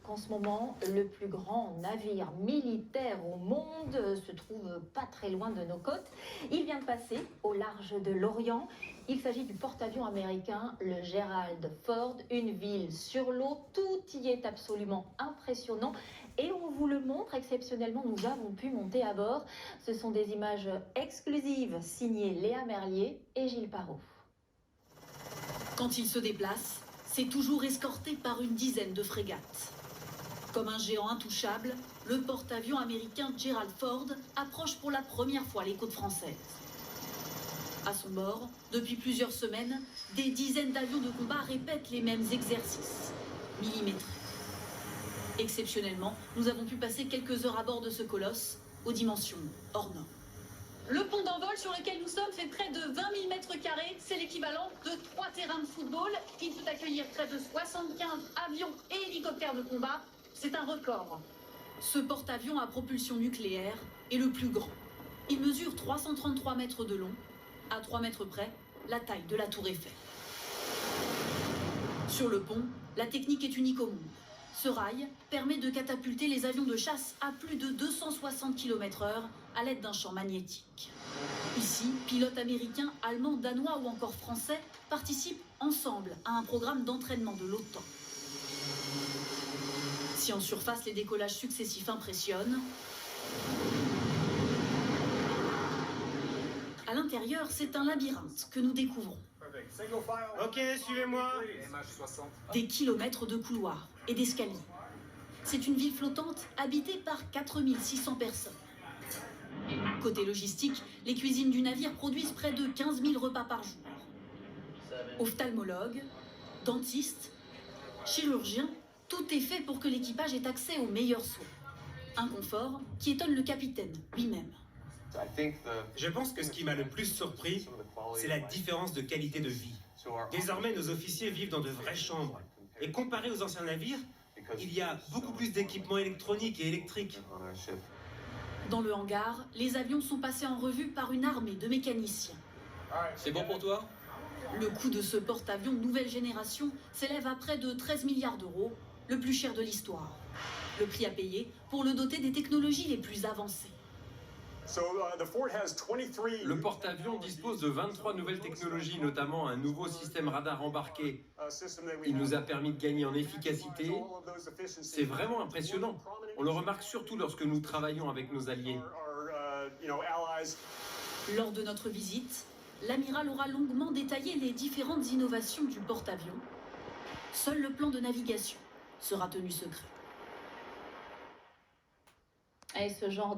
qu'en ce moment, le plus grand navire militaire au monde se trouve pas très loin de nos côtes. Il vient de passer au large de l'Orient. Il s'agit du porte-avions américain, le Gerald Ford, une ville sur l'eau. Tout y est absolument impressionnant et on vous le montre exceptionnellement. Nous avons pu monter à bord. Ce sont des images exclusives signées Léa Merlier et Gilles Parot. Quand il se déplace, c'est toujours escorté par une dizaine de frégates. Comme un géant intouchable, le porte-avions américain Gerald Ford approche pour la première fois les côtes françaises. À son bord, depuis plusieurs semaines, des dizaines d'avions de combat répètent les mêmes exercices, millimétrés. Exceptionnellement, nous avons pu passer quelques heures à bord de ce colosse, aux dimensions hors normes. Le pont d'envol sur lequel nous sommes fait près de 20 000 mètres carrés. C'est l'équivalent de 3 terrains de football. Il peut accueillir près de 75 avions et hélicoptères de combat. C'est un record. Ce porte-avions à propulsion nucléaire est le plus grand. Il mesure 333 mètres de long. À 3 mètres près, la taille de la tour Eiffel. Sur le pont, la technique est unique au monde. Ce rail permet de catapulter les avions de chasse à plus de 260 km/h à l'aide d'un champ magnétique. Ici, pilotes américains, allemands, danois ou encore français participent ensemble à un programme d'entraînement de l'OTAN. Si en surface les décollages successifs impressionnent, à l'intérieur, c'est un labyrinthe que nous découvrons. Ok, suivez-moi. Des kilomètres de couloirs et d'escaliers. C'est une ville flottante habitée par 4600 personnes. Côté logistique, les cuisines du navire produisent près de 15 000 repas par jour. Ophtalmologues, dentistes, chirurgiens, tout est fait pour que l'équipage ait accès aux meilleurs soins. Un confort qui étonne le capitaine lui-même. Je pense que ce qui m'a le plus surpris, c'est la différence de qualité de vie. Désormais, nos officiers vivent dans de vraies chambres. Et comparé aux anciens navires, il y a beaucoup plus d'équipements électroniques et électriques. Dans le hangar, les avions sont passés en revue par une armée de mécaniciens. C'est bon pour toi? Le coût de ce porte-avions nouvelle génération s'élève à près de 13 milliards d'euros, le plus cher de l'histoire. Le prix à payer pour le doter des technologies les plus avancées. Le porte-avions dispose de 23 nouvelles technologies, notamment un nouveau système radar embarqué. Il nous a permis de gagner en efficacité. C'est vraiment impressionnant. On le remarque surtout lorsque nous travaillons avec nos alliés. Lors de notre visite, l'amiral aura longuement détaillé les différentes innovations du porte-avions. Seul le plan de navigation sera tenu secret. Et ce genre de